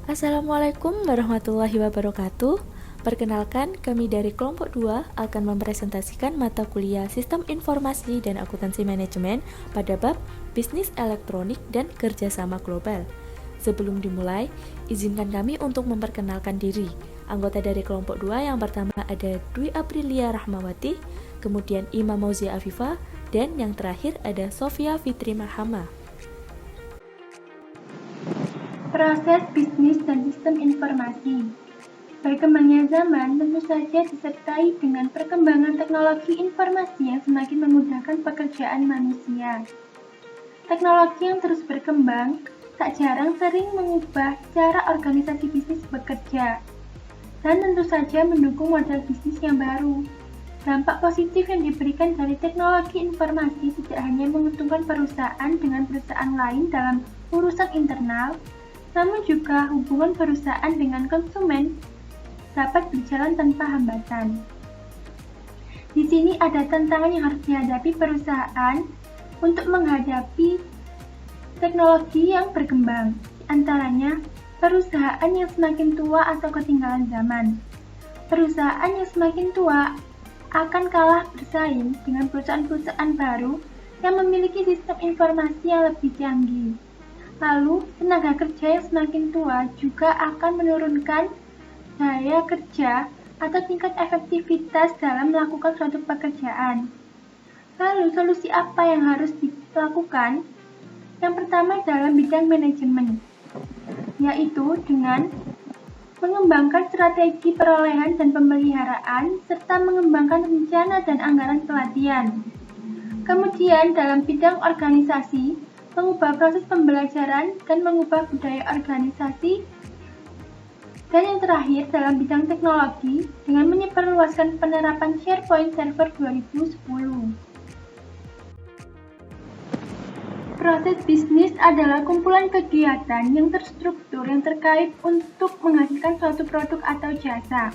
Assalamualaikum warahmatullahi wabarakatuh. Perkenalkan, kami dari kelompok 2 akan mempresentasikan mata kuliah Sistem Informasi dan Akuntansi Manajemen pada bab Bisnis Elektronik dan Kerjasama Global. Sebelum dimulai, izinkan kami untuk memperkenalkan diri. Anggota dari kelompok 2 yang pertama ada Dwi Aprilia Rahmawati, kemudian Ima Mauzia Afifa, dan yang terakhir ada Sofia Fitri Marhama. Proses bisnis dan sistem informasi. Berkembangnya zaman tentu saja disertai dengan perkembangan teknologi informasi yang semakin memudahkan pekerjaan manusia. Teknologi yang terus berkembang tak jarang sering mengubah cara organisasi bisnis bekerja dan tentu saja mendukung model bisnis yang baru. Dampak positif yang diberikan dari teknologi informasi tidak hanya menguntungkan perusahaan dengan perusahaan lain dalam urusan internal, namun juga hubungan perusahaan dengan konsumen dapat berjalan tanpa hambatan. Di sini ada tantangan yang harus dihadapi perusahaan untuk menghadapi teknologi yang berkembang. Di antaranya, perusahaan yang semakin tua atau ketinggalan zaman. Perusahaan yang semakin tua akan kalah bersaing dengan perusahaan-perusahaan baru yang memiliki sistem informasi yang lebih canggih. Lalu, tenaga kerja yang semakin tua juga akan menurunkan daya kerja atau tingkat efektivitas dalam melakukan suatu pekerjaan. Lalu, solusi apa yang harus dilakukan? Yang pertama dalam bidang manajemen, yaitu dengan mengembangkan strategi perolehan dan pemeliharaan, serta mengembangkan rencana dan anggaran pelatihan. Kemudian dalam bidang organisasi, mengubah proses pembelajaran dan mengubah budaya organisasi. Dan yang terakhir dalam bidang teknologi dengan menyebarluaskan penerapan SharePoint Server 2010. Proses bisnis adalah kumpulan kegiatan yang terstruktur yang terkait untuk menghasilkan suatu produk atau jasa.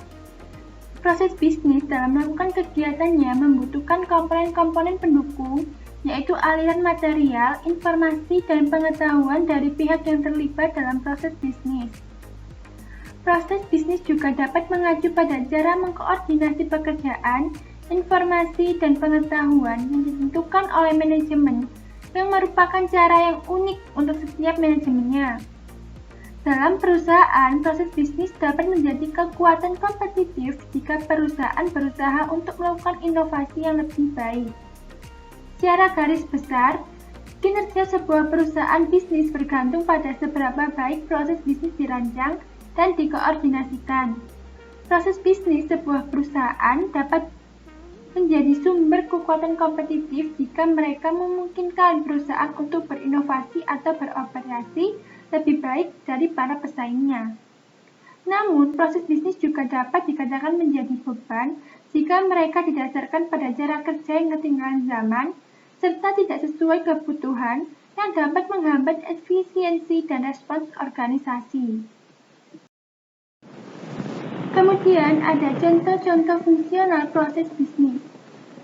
Proses bisnis dalam melakukan kegiatannya membutuhkan komponen-komponen pendukung, yaitu aliran material, informasi, dan pengetahuan dari pihak yang terlibat dalam proses bisnis. Proses bisnis juga dapat mengacu pada cara mengkoordinasi pekerjaan, informasi, dan pengetahuan yang ditentukan oleh manajemen, yang merupakan cara yang unik untuk setiap manajemennya. Dalam perusahaan, proses bisnis dapat menjadi kekuatan kompetitif jika perusahaan berusaha untuk melakukan inovasi yang lebih baik. Secara garis besar, kinerja sebuah perusahaan bisnis bergantung pada seberapa baik proses bisnis dirancang dan dikoordinasikan. Proses bisnis sebuah perusahaan dapat menjadi sumber kekuatan kompetitif jika mereka memungkinkan perusahaan untuk berinovasi atau beroperasi lebih baik dari para pesaingnya. Namun, proses bisnis juga dapat dikatakan menjadi beban jika mereka didasarkan pada cara kerja yang ketinggalan zaman serta tidak sesuai kebutuhan yang dapat menghambat efisiensi dan respons organisasi. Kemudian ada contoh-contoh fungsional proses bisnis.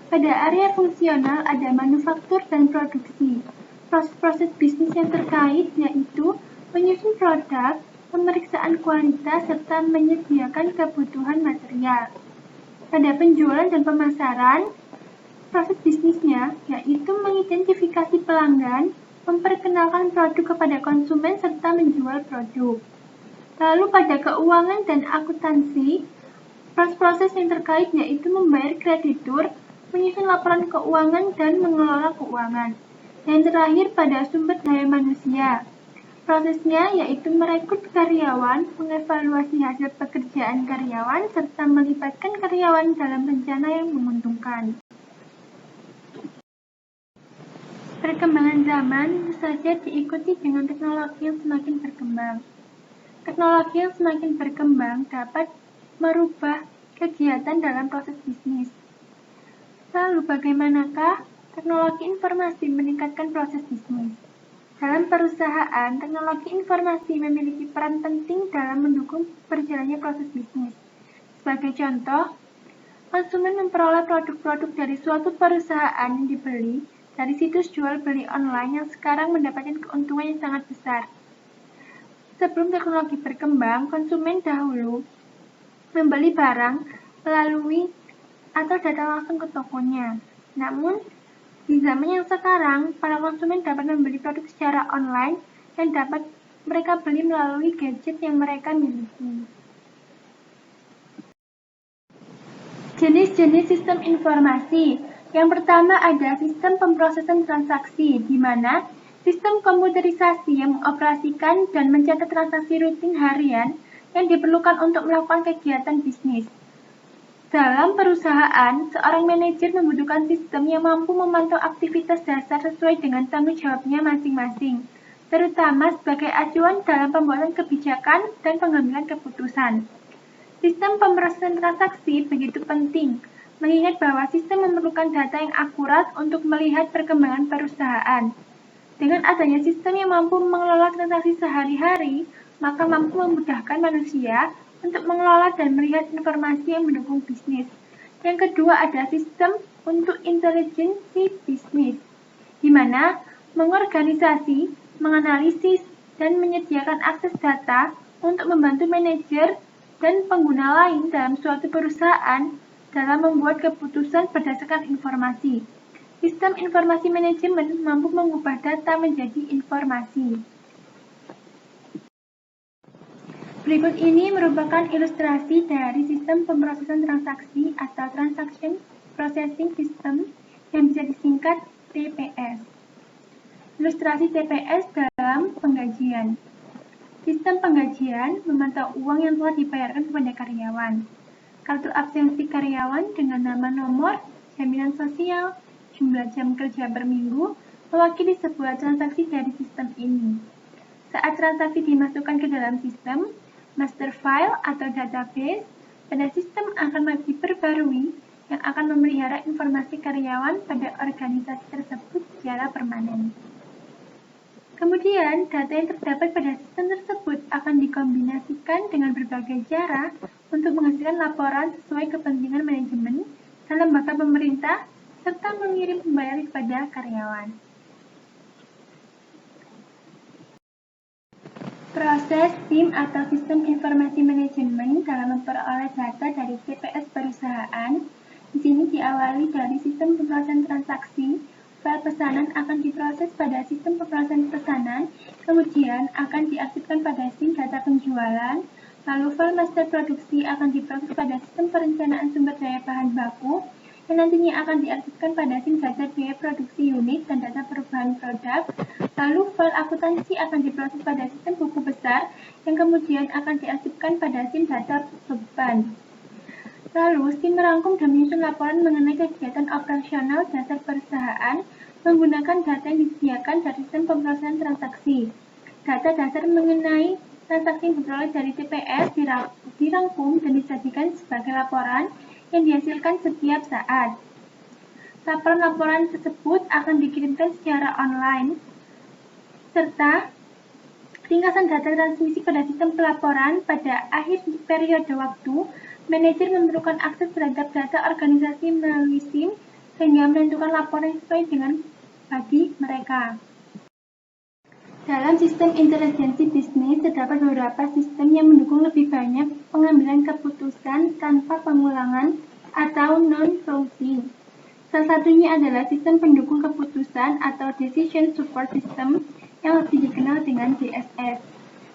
Pada area fungsional ada manufaktur dan produksi. Proses-proses bisnis yang terkait yaitu menyusun produk, pemeriksaan kualitas, serta menyediakan kebutuhan material. Pada penjualan dan pemasaran, proses bisnisnya yaitu mengidentifikasi pelanggan, memperkenalkan produk kepada konsumen, serta menjual produk. Lalu pada keuangan dan akuntansi, proses yang terkait yaitu membayar kreditur, menyusun laporan keuangan, dan mengelola keuangan. Yang terakhir pada sumber daya manusia. Prosesnya yaitu merekrut karyawan, mengevaluasi hasil pekerjaan karyawan, serta melibatkan karyawan dalam rencana yang menguntungkan. Perkembangan zaman tentu saja diikuti dengan teknologi yang semakin berkembang. Teknologi yang semakin berkembang dapat merubah kegiatan dalam proses bisnis. Lalu bagaimanakah teknologi informasi meningkatkan proses bisnis? Dalam perusahaan, teknologi informasi memiliki peran penting dalam mendukung berjalannya proses bisnis. Sebagai contoh, konsumen memperoleh produk-produk dari suatu perusahaan yang dibeli dari situs jual beli online yang sekarang mendapatkan keuntungan yang sangat besar. Sebelum teknologi berkembang, konsumen dahulu membeli barang melalui atau datang langsung ke tokonya. Namun, di zaman yang sekarang, para konsumen dapat membeli produk secara online dan dapat mereka beli melalui gadget yang mereka miliki. Jenis-jenis sistem informasi. Yang pertama ada sistem pemrosesan transaksi, di mana sistem komputerisasi yang mengoperasikan dan mencatat transaksi rutin harian yang diperlukan untuk melakukan kegiatan bisnis. Dalam perusahaan, seorang manajer membutuhkan sistem yang mampu memantau aktivitas dasar sesuai dengan tanggung jawabnya masing-masing, terutama sebagai acuan dalam pembuatan kebijakan dan pengambilan keputusan. Sistem pemrosesan transaksi begitu penting, mengingat bahwa sistem memerlukan data yang akurat untuk melihat perkembangan perusahaan. Dengan adanya sistem yang mampu mengelola transaksi sehari-hari, maka mampu memudahkan manusia untuk mengelola dan melihat informasi yang mendukung bisnis. Yang kedua ada sistem untuk intelijensi bisnis, di mana mengorganisasi, menganalisis, dan menyediakan akses data untuk membantu manajer dan pengguna lain dalam suatu perusahaan dalam membuat keputusan berdasarkan informasi. Sistem informasi manajemen mampu mengubah data menjadi informasi. Berikut ini merupakan ilustrasi dari sistem pemrosesan transaksi atau Transaction Processing System yang bisa disingkat TPS. Ilustrasi TPS dalam penggajian. Sistem penggajian memantau uang yang telah dibayarkan kepada karyawan. Kartu absensi karyawan dengan nama nomor, jaminan sosial, jumlah jam kerja per minggu mewakili sebuah transaksi dari sistem ini. Saat transaksi dimasukkan ke dalam sistem, master file atau database pada sistem akan diperbarui yang akan memelihara informasi karyawan pada organisasi tersebut secara permanen. Kemudian, data yang terdapat pada sistem tersebut akan dikombinasikan dengan berbagai cara untuk menghasilkan laporan sesuai kepentingan manajemen dan lembaga pemerintah serta mengirim pembayaran kepada karyawan. Proses SIM atau Sistem Informasi Manajemen dalam memperoleh data dari TPS perusahaan. Di sini diawali dari sistem pemrosesan transaksi. File pesanan akan diproses pada sistem pemrosesan pesanan, kemudian akan diaktifkan pada SIM data penjualan, lalu file master produksi akan diproses pada sistem perencanaan sumber daya bahan baku, yang nantinya akan diaktifkan pada SIM data biaya produksi unit dan data perubahan produk, lalu file akuntansi akan diproses pada sistem buku besar, yang kemudian akan diaktifkan pada SIM data beban. Lalu, SIM merangkum dan menyusun laporan mengenai kegiatan operasional dasar perusahaan menggunakan data yang disediakan dari sistem pemrosesan transaksi. Data dasar mengenai transaksi yang diperoleh dari TPS dirangkum dan disajikan sebagai laporan yang dihasilkan setiap saat. Laporan-laporan tersebut akan dikirimkan secara online, serta ringkasan data transmisi pada sistem pelaporan pada akhir periode waktu. Manajer memerlukan akses terhadap data organisasi melalui SIM sehingga menentukan laporan yang sesuai dengan bagi mereka. Dalam sistem intelijensi bisnis, terdapat beberapa sistem yang mendukung lebih banyak pengambilan keputusan tanpa pengulangan atau non-frozen. Salah satunya adalah sistem pendukung keputusan atau Decision Support System yang lebih dikenal dengan DSS.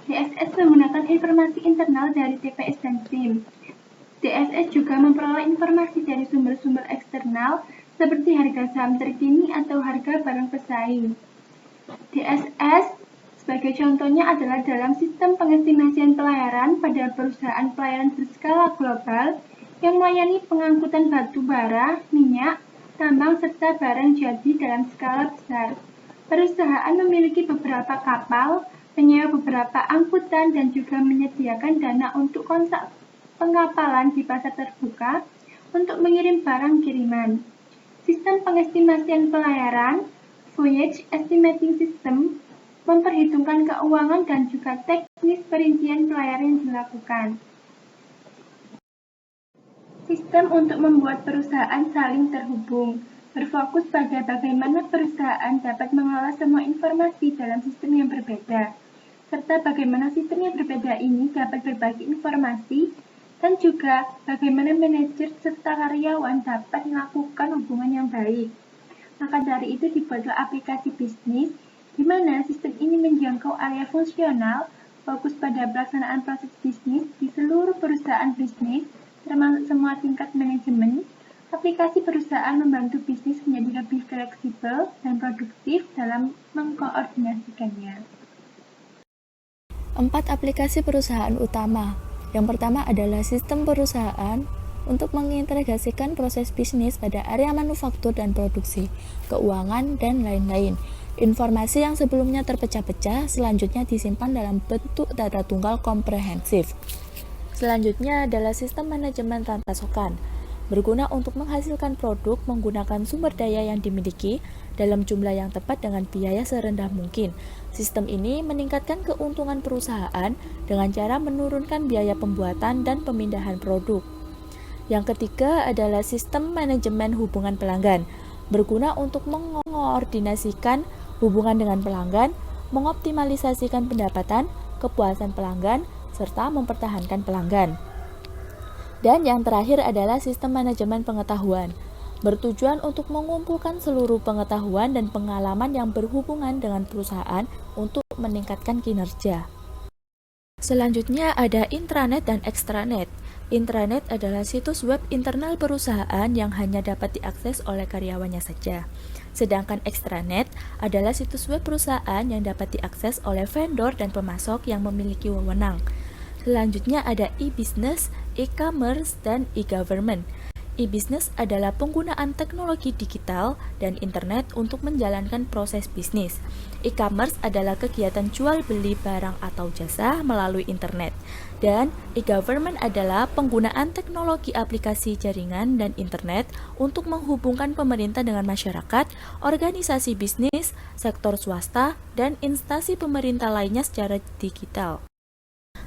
DSS menggunakan informasi internal dari TPS dan SIM. DSS juga memperoleh informasi dari sumber-sumber eksternal seperti harga saham terkini atau harga barang pesaing. DSS sebagai contohnya adalah dalam sistem pengestimasian pelayaran pada perusahaan pelayaran berskala global yang melayani pengangkutan batu bara, minyak, tambang, serta barang jadi dalam skala besar. Perusahaan memiliki beberapa kapal, menyewa beberapa angkutan, dan juga menyediakan dana untuk kontrak pengkapalan di pasar terbuka untuk mengirim barang kiriman. Sistem pengestimasian pelayaran, Voyage Estimating System, memperhitungkan keuangan dan juga teknis perincian pelayaran yang dilakukan. Sistem untuk membuat perusahaan saling terhubung, berfokus pada bagaimana perusahaan dapat mengelola semua informasi dalam sistem yang berbeda. serta bagaimana sistem yang berbeda ini dapat berbagi informasi, dan juga bagaimana manajer serta karyawan dapat melakukan hubungan yang baik. Maka dari itu dibuatlah aplikasi bisnis, di mana sistem ini menjangkau area fungsional, fokus pada pelaksanaan proses bisnis di seluruh perusahaan bisnis, termasuk semua tingkat manajemen. Aplikasi perusahaan membantu bisnis menjadi lebih fleksibel dan produktif dalam mengkoordinasikannya. 4 aplikasi perusahaan utama. Yang pertama adalah sistem perusahaan untuk mengintegrasikan proses bisnis pada area manufaktur dan produksi, keuangan, dan lain-lain. Informasi yang sebelumnya terpecah-pecah selanjutnya disimpan dalam bentuk data tunggal komprehensif. Selanjutnya adalah sistem manajemen rantai pasokan, berguna untuk menghasilkan produk menggunakan sumber daya yang dimiliki dalam jumlah yang tepat dengan biaya serendah mungkin. Sistem ini meningkatkan keuntungan perusahaan dengan cara menurunkan biaya pembuatan dan pemindahan produk. Yang ketiga adalah sistem manajemen hubungan pelanggan, berguna untuk mengkoordinasikan hubungan dengan pelanggan, mengoptimalisasikan pendapatan, kepuasan pelanggan, serta mempertahankan pelanggan. Dan yang terakhir adalah sistem manajemen pengetahuan, bertujuan untuk mengumpulkan seluruh pengetahuan dan pengalaman yang berhubungan dengan perusahaan untuk meningkatkan kinerja. Selanjutnya ada intranet dan extranet. Intranet adalah situs web internal perusahaan yang hanya dapat diakses oleh karyawannya saja. Sedangkan extranet adalah situs web perusahaan yang dapat diakses oleh vendor dan pemasok yang memiliki wewenang. Selanjutnya ada e-business, e-commerce, dan e-government. E-business adalah penggunaan teknologi digital dan internet untuk menjalankan proses bisnis. E-commerce adalah kegiatan jual beli barang atau jasa melalui internet. Dan e-government adalah penggunaan teknologi aplikasi jaringan dan internet untuk menghubungkan pemerintah dengan masyarakat, organisasi bisnis, sektor swasta, dan instansi pemerintah lainnya secara digital.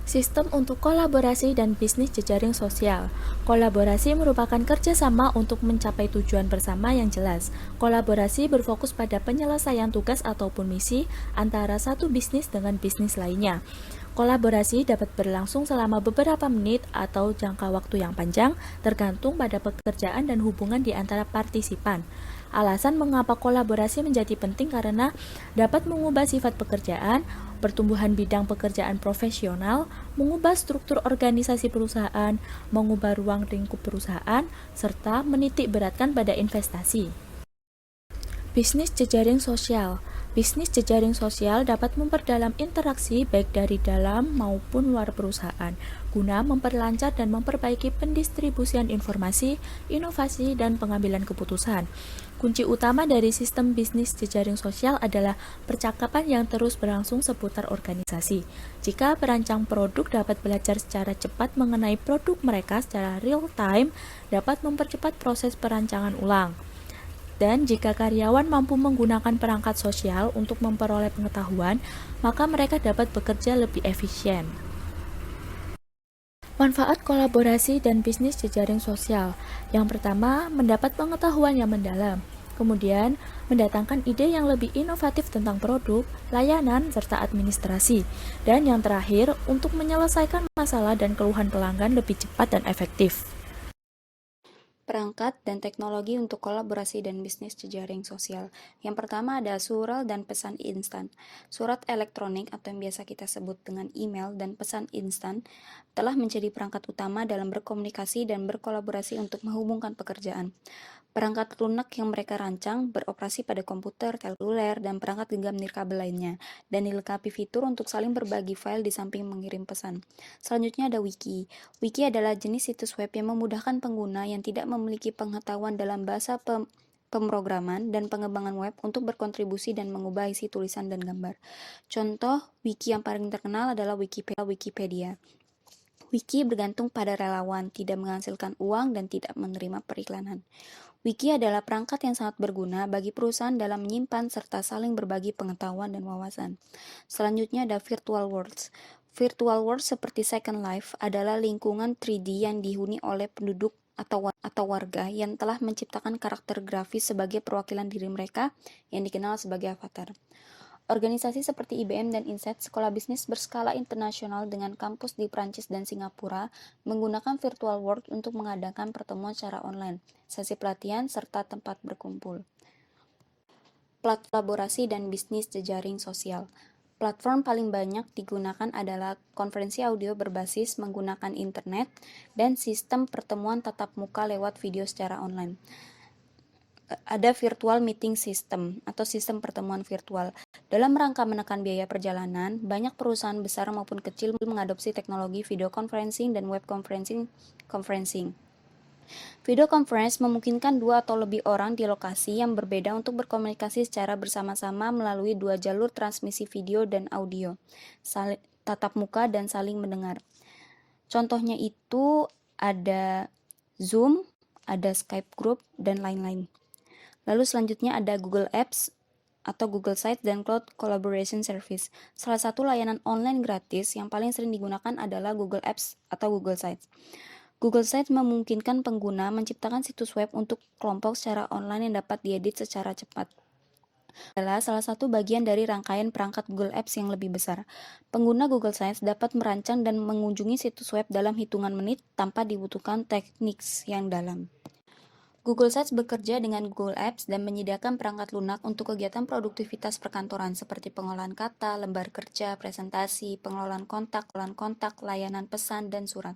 Sistem untuk kolaborasi dan bisnis jejaring sosial. Kolaborasi merupakan kerjasama untuk mencapai tujuan bersama yang jelas. Kolaborasi berfokus pada penyelesaian tugas ataupun misi antara satu bisnis dengan bisnis lainnya. Kolaborasi dapat berlangsung selama beberapa menit atau jangka waktu yang panjang, tergantung pada pekerjaan dan hubungan di antara partisipan. Alasan mengapa kolaborasi menjadi penting karena dapat mengubah sifat pekerjaan, pertumbuhan bidang pekerjaan profesional, mengubah struktur organisasi perusahaan, mengubah ruang lingkup perusahaan, serta menitik beratkan pada investasi. Bisnis jejaring sosial. Bisnis jejaring sosial dapat memperdalam interaksi baik dari dalam maupun luar perusahaan, guna memperlancar dan memperbaiki pendistribusian informasi, inovasi, dan pengambilan keputusan. Kunci utama dari sistem bisnis jejaring sosial adalah percakapan yang terus berlangsung seputar organisasi. Jika perancang produk dapat belajar secara cepat mengenai produk mereka secara real time, dapat mempercepat proses perancangan ulang. Dan jika karyawan mampu menggunakan perangkat sosial untuk memperoleh pengetahuan, maka mereka dapat bekerja lebih efisien. Manfaat kolaborasi dan bisnis jejaring sosial. Yang pertama, mendapat pengetahuan yang mendalam. Kemudian, mendatangkan ide yang lebih inovatif tentang produk, layanan, serta administrasi. Dan yang terakhir, untuk menyelesaikan masalah dan keluhan pelanggan lebih cepat dan efektif. Perangkat dan teknologi untuk kolaborasi dan bisnis jejaring sosial. Yang pertama ada surel dan pesan instan. Surat elektronik atau yang biasa kita sebut dengan email dan pesan instan telah menjadi perangkat utama dalam berkomunikasi dan berkolaborasi untuk menghubungkan pekerjaan. Perangkat lunak yang mereka rancang beroperasi pada komputer, seluler, dan perangkat genggam nirkabel lainnya, dan dilengkapi fitur untuk saling berbagi file di samping mengirim pesan. Selanjutnya ada wiki. Wiki adalah jenis situs web yang memudahkan pengguna yang tidak memiliki pengetahuan dalam bahasa pemrograman dan pengembangan web untuk berkontribusi dan mengubah isi tulisan dan gambar. Contoh wiki yang paling terkenal adalah Wikipedia. Wiki bergantung pada relawan, tidak menghasilkan uang, dan tidak menerima periklanan. Wiki adalah perangkat yang sangat berguna bagi perusahaan dalam menyimpan serta saling berbagi pengetahuan dan wawasan. Selanjutnya ada virtual worlds. Virtual worlds seperti Second Life adalah lingkungan 3D yang dihuni oleh penduduk atau warga yang telah menciptakan karakter grafis sebagai perwakilan diri mereka yang dikenal sebagai avatar. Organisasi seperti IBM dan Insight, sekolah bisnis berskala internasional dengan kampus di Prancis dan Singapura, menggunakan virtual world untuk mengadakan pertemuan secara online, sesi pelatihan, serta tempat berkumpul. Platform kolaborasi dan bisnis jejaring sosial. Platform paling banyak digunakan adalah konferensi audio berbasis menggunakan internet dan sistem pertemuan tatap muka lewat video secara online. Ada virtual meeting system atau sistem pertemuan virtual. Dalam rangka menekan biaya perjalanan, banyak perusahaan besar maupun kecil mengadopsi teknologi video conferencing dan web conferencing. Video conference memungkinkan 2 atau lebih orang di lokasi yang berbeda untuk berkomunikasi secara bersama-sama melalui 2 jalur transmisi video dan audio, tatap muka dan saling mendengar. Contohnya itu ada Zoom, ada Skype Group, dan lain-lain. Lalu selanjutnya ada Google Apps atau Google Sites dan Cloud Collaboration Service. Salah satu layanan online gratis yang paling sering digunakan adalah Google Apps atau Google Sites. Google Sites memungkinkan pengguna menciptakan situs web untuk kelompok secara online yang dapat diedit secara cepat. Adalah salah satu bagian dari rangkaian perangkat Google Apps yang lebih besar. Pengguna Google Sites dapat merancang dan mengunjungi situs web dalam hitungan menit tanpa dibutuhkan teknik yang dalam. Google Sites bekerja dengan Google Apps dan menyediakan perangkat lunak untuk kegiatan produktivitas perkantoran seperti pengolahan kata, lembar kerja, presentasi, pengelolaan kontak, layanan pesan, dan surat.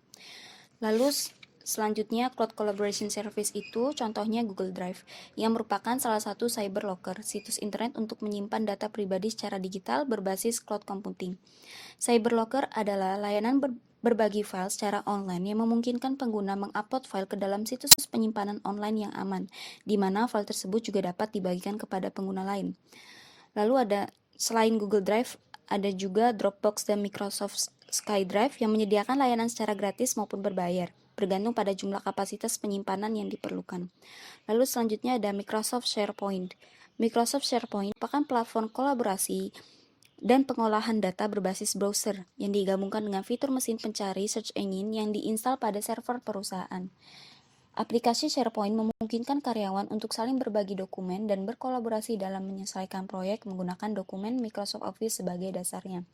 Lalu selanjutnya Cloud Collaboration Service itu contohnya Google Drive yang merupakan salah satu cyber locker, situs internet untuk menyimpan data pribadi secara digital berbasis cloud computing. Cyber locker adalah layanan berbagi file secara online yang memungkinkan pengguna mengupload file ke dalam situs penyimpanan online yang aman, di mana file tersebut juga dapat dibagikan kepada pengguna lain. Lalu selain Google Drive, ada juga Dropbox dan Microsoft SkyDrive yang menyediakan layanan secara gratis maupun berbayar, bergantung pada jumlah kapasitas penyimpanan yang diperlukan. Lalu selanjutnya ada Microsoft SharePoint. Microsoft SharePoint merupakan platform kolaborasi dan pengolahan data berbasis browser yang digabungkan dengan fitur mesin pencari search engine yang diinstal pada server perusahaan. Aplikasi SharePoint memungkinkan karyawan untuk saling berbagi dokumen dan berkolaborasi dalam menyelesaikan proyek menggunakan dokumen Microsoft Office sebagai dasarnya.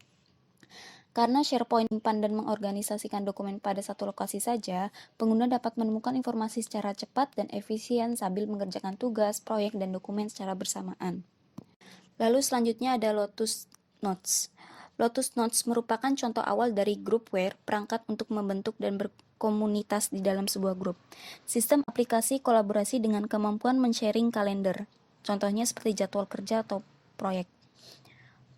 Karena SharePoint menyimpan dan mengorganisasikan dokumen pada satu lokasi saja, pengguna dapat menemukan informasi secara cepat dan efisien sambil mengerjakan tugas, proyek, dan dokumen secara bersamaan. Lalu selanjutnya ada Lotus Notes. Lotus Notes merupakan contoh awal dari groupware, perangkat untuk membentuk dan berkomunitas di dalam sebuah grup. Sistem aplikasi kolaborasi dengan kemampuan men-sharing kalender, contohnya seperti jadwal kerja atau proyek.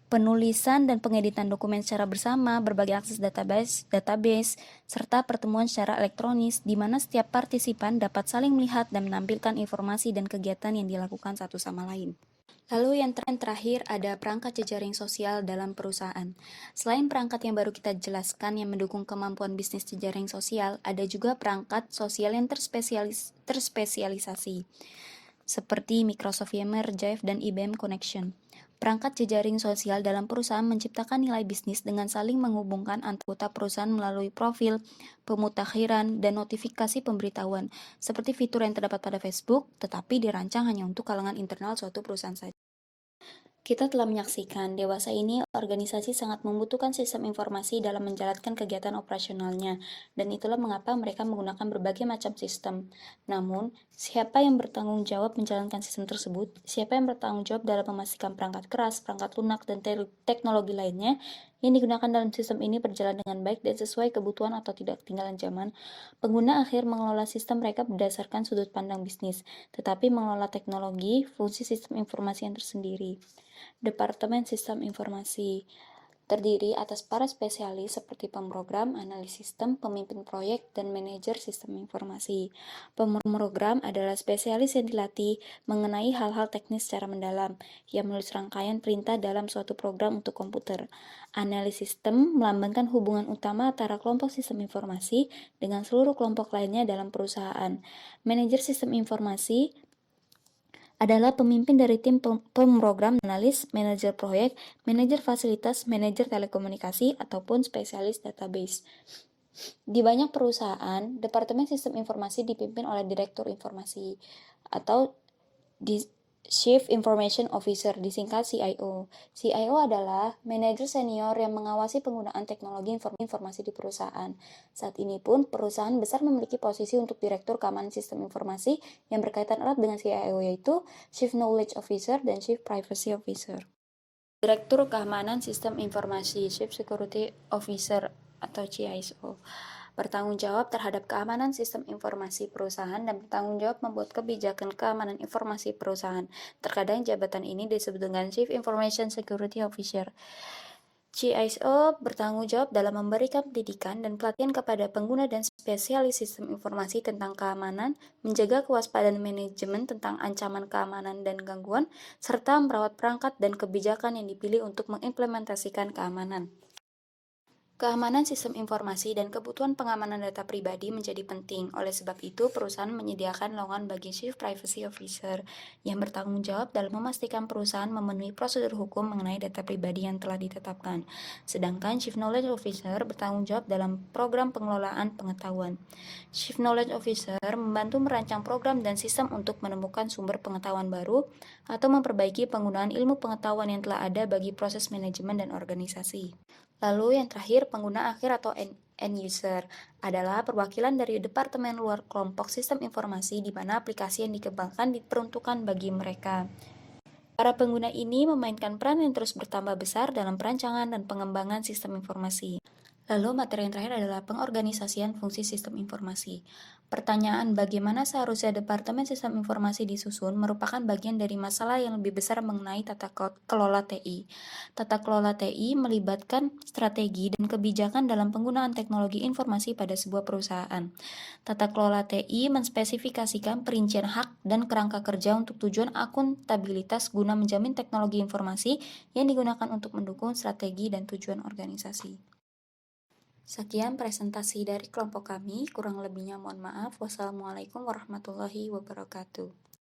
Penulisan dan pengeditan dokumen secara bersama, berbagi akses database, serta pertemuan secara elektronis, di mana setiap partisipan dapat saling melihat dan menampilkan informasi dan kegiatan yang dilakukan satu sama lain. Lalu yang terakhir ada perangkat jejaring sosial dalam perusahaan. Selain perangkat yang baru kita jelaskan yang mendukung kemampuan bisnis jejaring sosial, ada juga perangkat sosial yang terspesialisasi, seperti Microsoft Yammer, Jive, dan IBM Connection. Perangkat jejaring sosial dalam perusahaan menciptakan nilai bisnis dengan saling menghubungkan anggota perusahaan melalui profil, pemutakhiran, dan notifikasi pemberitahuan, seperti fitur yang terdapat pada Facebook, tetapi dirancang hanya untuk kalangan internal suatu perusahaan saja. Kita telah menyaksikan, dewasa ini organisasi sangat membutuhkan sistem informasi dalam menjalankan kegiatan operasionalnya, dan itulah mengapa mereka menggunakan berbagai macam sistem. Namun, siapa yang bertanggung jawab menjalankan sistem tersebut? Siapa yang bertanggung jawab dalam memastikan perangkat keras, perangkat lunak, dan teknologi lainnya yang digunakan dalam sistem ini berjalan dengan baik dan sesuai kebutuhan atau tidak ketinggalan zaman? Pengguna akhir mengelola sistem mereka berdasarkan sudut pandang bisnis, tetapi mengelola teknologi, fungsi sistem informasi yang tersendiri. Departemen Sistem Informasi terdiri atas para spesialis seperti pemrogram, analis sistem, pemimpin proyek, dan manajer sistem informasi. Pemrogram adalah spesialis yang dilatih mengenai hal-hal teknis secara mendalam, yang menulis rangkaian perintah dalam suatu program untuk komputer. Analis sistem melambangkan hubungan utama antara kelompok sistem informasi dengan seluruh kelompok lainnya dalam perusahaan. Manajer sistem informasi adalah pemimpin dari tim pemrogram, analis, manajer proyek, manajer fasilitas, manajer telekomunikasi, ataupun spesialis database. Di banyak perusahaan, Departemen Sistem Informasi dipimpin oleh Direktur Informasi atau Chief Information Officer, disingkat CIO. CIO adalah manajer senior yang mengawasi penggunaan teknologi informasi di perusahaan. Saat ini pun, perusahaan besar memiliki posisi untuk Direktur Keamanan Sistem Informasi yang berkaitan erat dengan CIO, yaitu Chief Knowledge Officer dan Chief Privacy Officer. Direktur Keamanan Sistem Informasi, Chief Security Officer atau CISO, bertanggung jawab terhadap keamanan sistem informasi perusahaan dan bertanggung jawab membuat kebijakan keamanan informasi perusahaan. Terkadang jabatan ini disebut dengan Chief Information Security Officer. CISO bertanggung jawab dalam memberikan pendidikan dan pelatihan kepada pengguna dan spesialis sistem informasi tentang keamanan, menjaga kewaspadaan manajemen tentang ancaman keamanan dan gangguan, serta merawat perangkat dan kebijakan yang dipilih untuk mengimplementasikan keamanan. Keamanan sistem informasi dan kebutuhan pengamanan data pribadi menjadi penting. Oleh sebab itu, perusahaan menyediakan lowongan bagi Chief Privacy Officer yang bertanggung jawab dalam memastikan perusahaan memenuhi prosedur hukum mengenai data pribadi yang telah ditetapkan. Sedangkan Chief Knowledge Officer bertanggung jawab dalam program pengelolaan pengetahuan. Chief Knowledge Officer membantu merancang program dan sistem untuk menemukan sumber pengetahuan baru atau memperbaiki penggunaan ilmu pengetahuan yang telah ada bagi proses manajemen dan organisasi. Lalu yang terakhir, pengguna akhir atau end user adalah perwakilan dari departemen luar kelompok sistem informasi di mana aplikasi yang dikembangkan diperuntukkan bagi mereka. Para pengguna ini memainkan peran yang terus bertambah besar dalam perancangan dan pengembangan sistem informasi. Lalu materi yang terakhir adalah pengorganisasian fungsi sistem informasi. Pertanyaan bagaimana seharusnya Departemen Sistem Informasi disusun merupakan bagian dari masalah yang lebih besar mengenai tata kelola TI. Tata kelola TI melibatkan strategi dan kebijakan dalam penggunaan teknologi informasi pada sebuah perusahaan. Tata kelola TI menspesifikasikan perincian hak dan kerangka kerja untuk tujuan akuntabilitas guna menjamin teknologi informasi yang digunakan untuk mendukung strategi dan tujuan organisasi. Sekian presentasi dari kelompok kami, kurang lebihnya mohon maaf. Wassalamualaikum warahmatullahi wabarakatuh.